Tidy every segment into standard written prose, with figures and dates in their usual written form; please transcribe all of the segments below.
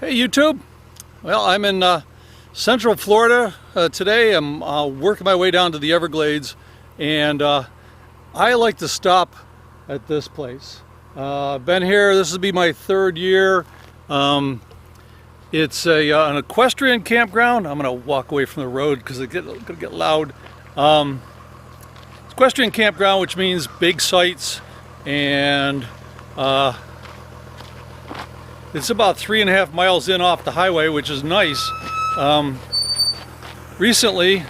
Hey YouTube! Well, I'm in Central Florida today. I'm working my way down to the Everglades, and I like to stop at this place. I've been here, this will be my third year. It's an equestrian campground. I'm going to walk away from the road because it's going to get loud. Equestrian campground, which means big sites, and it's about 3.5 miles in off the highway, which is nice. Recently,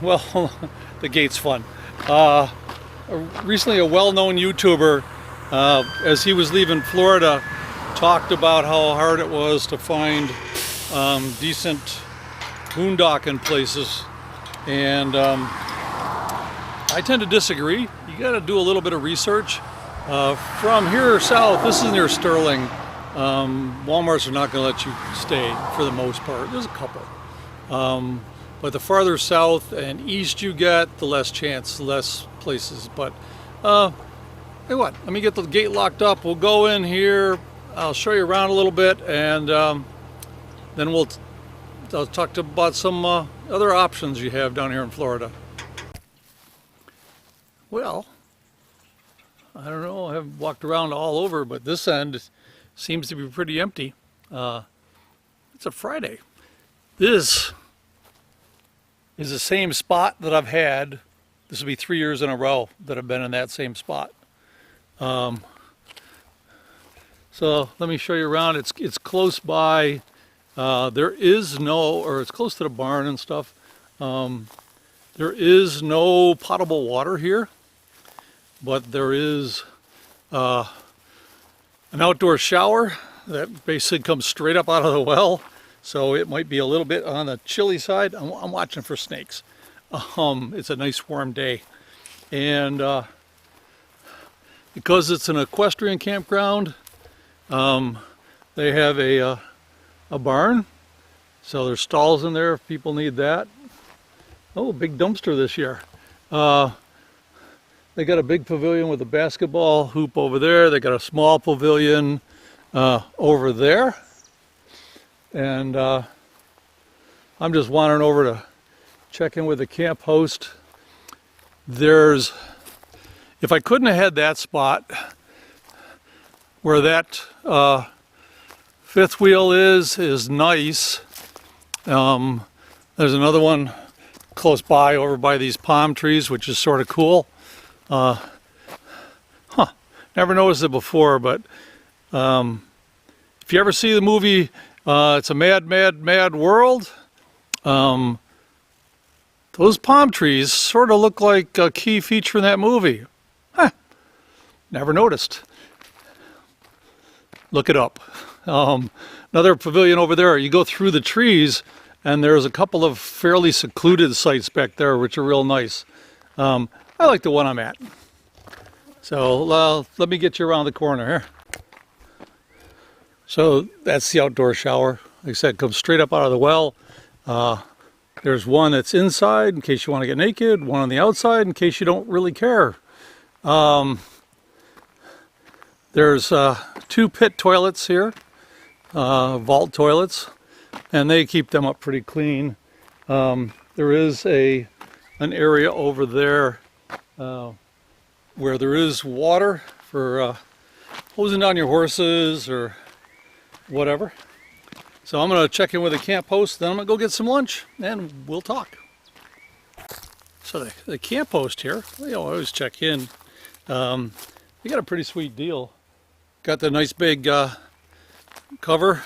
well, the gate's fun. Recently, a well-known YouTuber, as he was leaving Florida, talked about how hard it was to find decent boondocking places, and I tend to disagree. You got to do a little bit of research. From here south, this is near Sterling. Walmarts are not going to let you stay for the most part. There's a couple. But the farther south and east you get, the less chance, less places. But hey, what? Let me get the gate locked up. We'll go in here. I'll show you around a little bit, and then I'll talk about some other options you have down here in Florida. Well, I don't know, I haven't walked around all over, but this end seems to be pretty empty. It's a Friday. This is the same spot that I've had. This will be 3 years in a row that I've been in that same spot. So let me show you around. It's close by. There is no, or it's close to the barn and stuff. There is no potable water here, but there is an outdoor shower that basically comes straight up out of the well, so it might be a little bit on the chilly side. I'm watching for snakes. It's a nice warm day, and because it's an equestrian campground, they have a barn, so there's stalls in there if people need that. Oh, big dumpster this year. They got a big pavilion with a basketball hoop over there. They got a small pavilion over there. And I'm just wandering over to check in with the camp host. If I couldn't have had that spot where that fifth wheel is nice. There's another one close by over by these palm trees, which is sort of cool. Never noticed it before, but if you ever see the movie It's a Mad, Mad, Mad World, those palm trees sort of look like a key feature in that movie. Never noticed. Look it up. Another pavilion over there. You go through the trees and there's a couple of fairly secluded sites back there which are real nice. I like the one I'm at. So let me get you around the corner here. So that's the outdoor shower. Like I said, comes straight up out of the well. There's one that's inside in case you want to get naked, one on the outside in case you don't really care. There's 2 pit toilets here, vault toilets, and they keep them up pretty clean. There is an area over there where there is water for hosing down your horses or whatever. So I'm going to check in with the camp host, then I'm going to go get some lunch, and we'll talk. So the camp host here, I always check in. They got a pretty sweet deal. Got the nice big cover,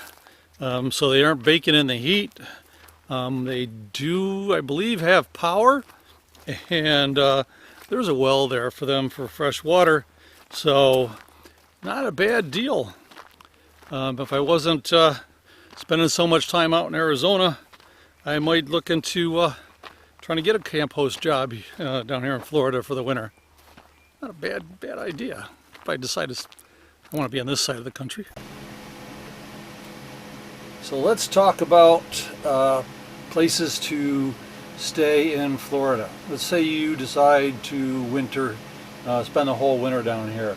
so they aren't baking in the heat. They do, I believe, have power, and there's a well there for them for fresh water, so not a bad deal. If I wasn't spending so much time out in Arizona, I might look into trying to get a camp host job down here in Florida for the winter. Not a bad idea if I decide I want to be on this side of the country. So let's talk about places to stay in Florida. Let's say you decide to spend the whole winter down here.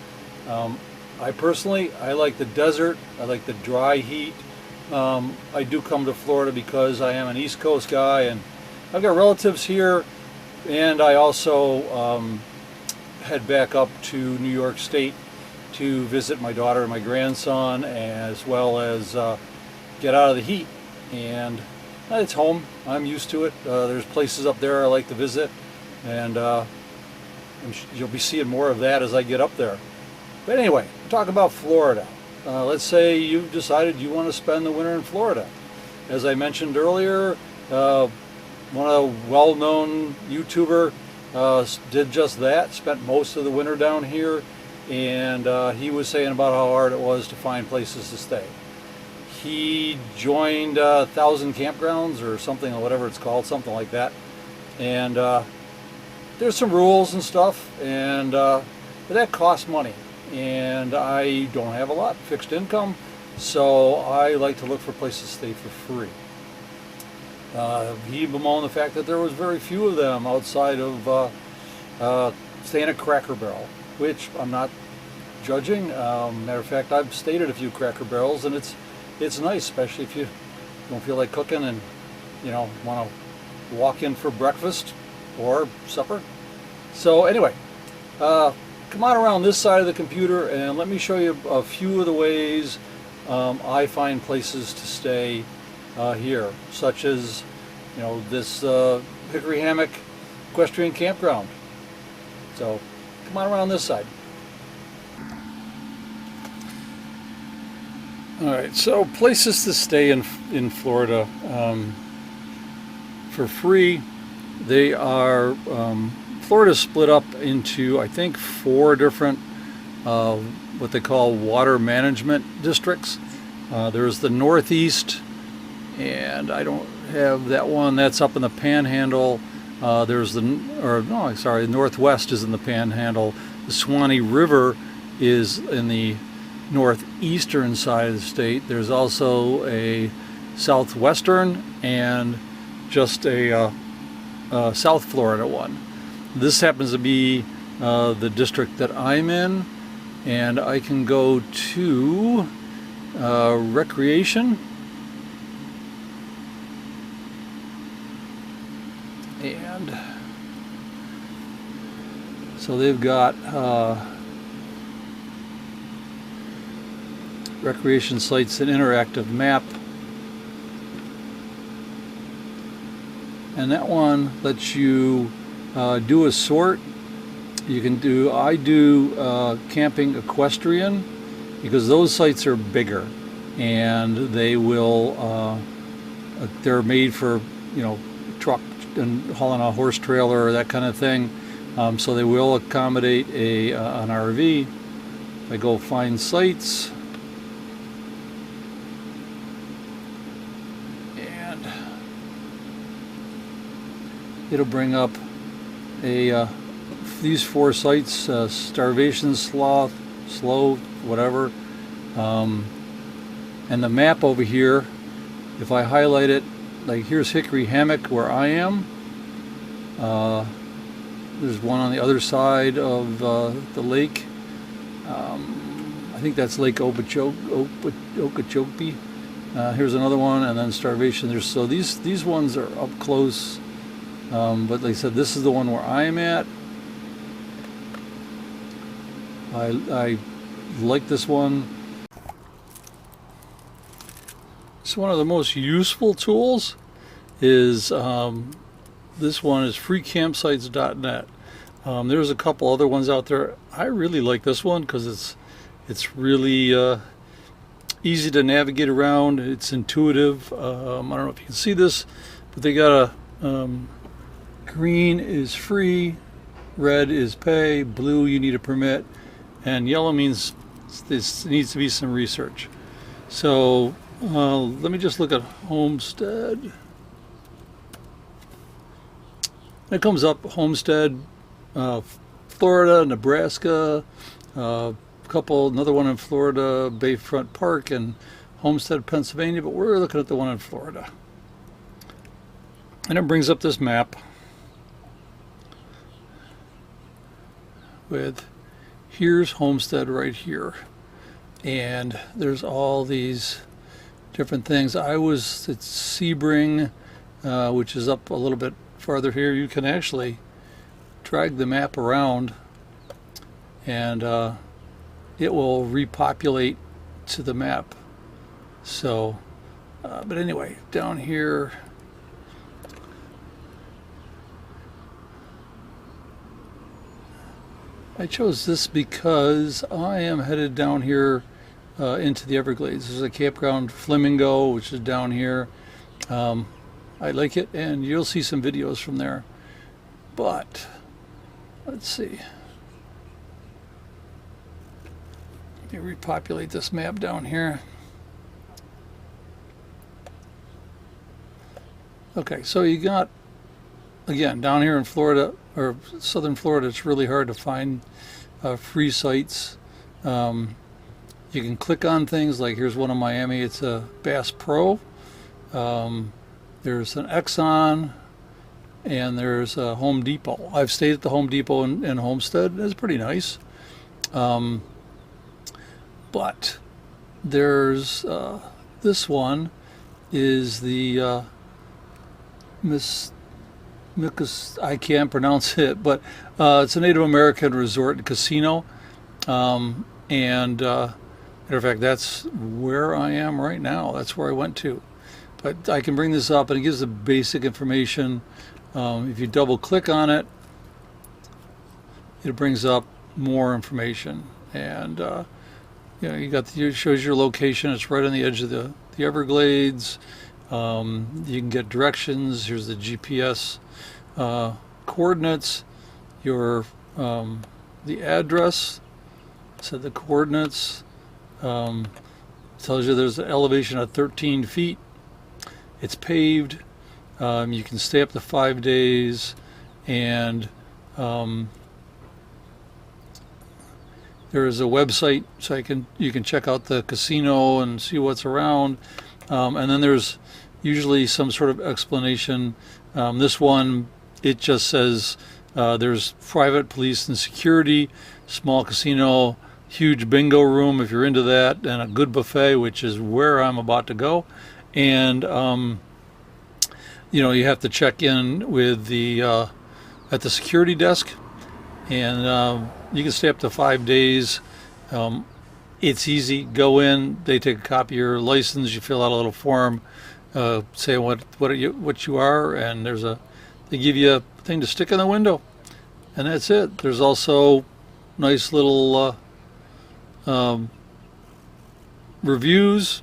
I personally, I like the desert. I like the dry heat. I do come to Florida because I am an East Coast guy, and I've got relatives here, and I also head back up to New York State to visit my daughter and my grandson, as well as get out of the heat. And it's home. I'm used to it. There's places up there I like to visit, and you'll be seeing more of that as I get up there. But anyway, talk about Florida. Let's say you've decided you want to spend the winter in Florida. As I mentioned earlier, one of the well-known YouTuber did just that, spent most of the winter down here, and he was saying about how hard it was to find places to stay. He joined 1,000 campgrounds or something, or whatever it's called, something like that. And there's some rules and stuff, and but that costs money. And I don't have a lot fixed income, so I like to look for places to stay for free. He bemoaned the fact that there was very few of them outside of staying at Cracker Barrel, which I'm not judging. Matter of fact, I've stayed at a few Cracker Barrels, and it's nice, especially if you don't feel like cooking and want to walk in for breakfast or supper. So anyway, come on around this side of the computer and let me show you a few of the ways I find places to stay here, such as this Hickory Hammock Equestrian Campground. So come on around this side. Alright, so places to stay in Florida for free. They are Florida's split up into, I think, 4 different what they call water management districts. There's the Northeast, and I don't have that one. That's up in the Panhandle. There's the Northwest is in the Panhandle. The Swanee River is in the northeastern side of the state. There's also a southwestern and just a South Florida one. This happens to be the district that I'm in, and I can go to recreation, and so they've got recreation sites, an interactive map, and that one lets you do a sort. You can do, I do camping equestrian, because those sites are bigger, and they will they're made for truck and hauling a horse trailer or that kind of thing, so they will accommodate an RV. If I go find sites, and it'll bring up these 4 sites: Starvation Slough, whatever, and the map over here, if I highlight it, like here's Hickory Hammock where I am. There's one on the other side of the lake. I think that's Lake Okeechobee. Here's another one, and then Starvation. So these ones are up close, but like I said, this is the one where I'm at. I like this one. It's one of the most useful tools. Is this one is freecampsites.net. There's a couple other ones out there. I really like this one because it's really easy to navigate around. It's intuitive. I don't know if you can see this, but they got a green is free, red is pay, blue you need a permit, and yellow means this needs to be some research. So let me just look at Homestead. It comes up Homestead, Florida, Nebraska, another one in Florida, Bayfront Park, and Homestead, Pennsylvania, but we're looking at the one in Florida. And it brings up this map with, here's Homestead right here. and there's all these different things. I was at Sebring, which is up a little bit farther here. You can actually drag the map around, and it will repopulate to the map. So, but anyway, down here, I chose this because I am headed down here into the Everglades. There's a campground, Flamingo, which is down here. I like it, and you'll see some videos from there. But let's see. Let me repopulate this map down here. Okay, so you got, again, down here in Florida, or southern Florida, it's really hard to find free sites. You can click on things, like here's one in Miami, it's a Bass Pro. There's an Exxon, and there's a Home Depot. I've stayed at the Home Depot in Homestead. It's pretty nice. But there's this one is the I can't pronounce it, but it's a Native American resort and casino. And matter of fact, that's where I am right now. That's where I went to. But I can bring this up, and it gives the basic information. If you double click on it, it brings up more information. And you know, it shows your location. It's right on the edge of the Everglades. You can get directions. Here's the GPS coordinates. Your the address. So the coordinates tells you there's an elevation of 13 feet. It's paved. You can stay up to 5 days, and there is a website, so you can check out the casino and see what's around. And then there's usually some sort of explanation. This one, it just says there's private police and security, small casino, huge bingo room if you're into that, and a good buffet, which is where I'm about to go. And you know, you have to check in with the at the security desk, and you can stay up to 5 days. It's easy. Go in, they take a copy of your license, you fill out a little form, say what you are, and they give you a thing to stick in the window, and that's it. There's also nice little reviews,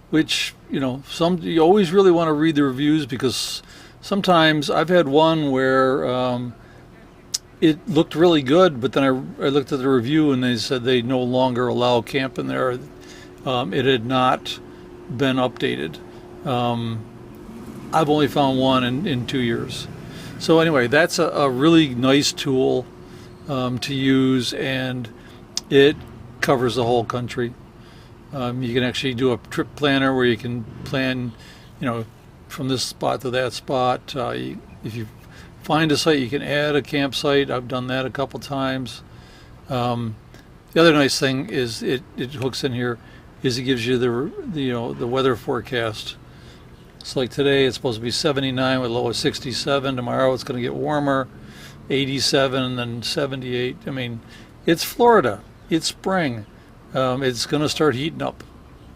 which, you know, you always really want to read the reviews, because sometimes I've had one where it looked really good, but then I looked at the review and they said they no longer allow camping there. It had not been updated. I've only found one in 2 years. So anyway, that's a really nice tool to use, and it covers the whole country. You can actually do a trip planner where you can plan, you know, from this spot to that spot. If you find a site, you can add a campsite. I've done that a couple times. The other nice thing is it hooks in here, is it gives you the weather forecast. It's like today it's supposed to be 79 with a low of 67. Tomorrow it's going to get warmer, 87 and then 78. I mean, it's Florida. It's spring. It's going to start heating up.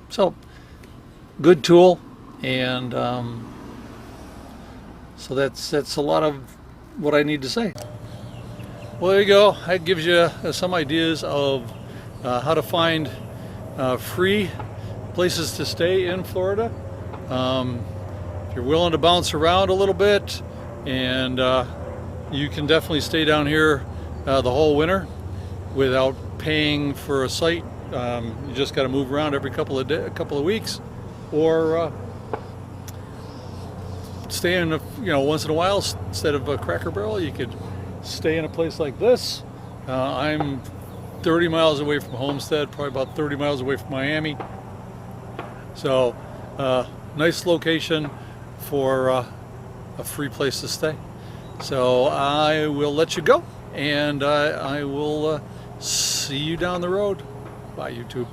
So, good tool, and so that's a lot of what I need to say. Well, there you go. That gives you some ideas of how to find free places to stay in Florida. If you're willing to bounce around a little bit, and you can definitely stay down here the whole winter without paying for a site. You just got to move around every couple of weeks, or stay in once in a while. Instead of a Cracker Barrel, you could stay in a place like this. I'm 30 miles away from Homestead, probably about 30 miles away from Miami. So nice location for a free place to stay. So I will let you go, and I will see you down the road. Bye, YouTube.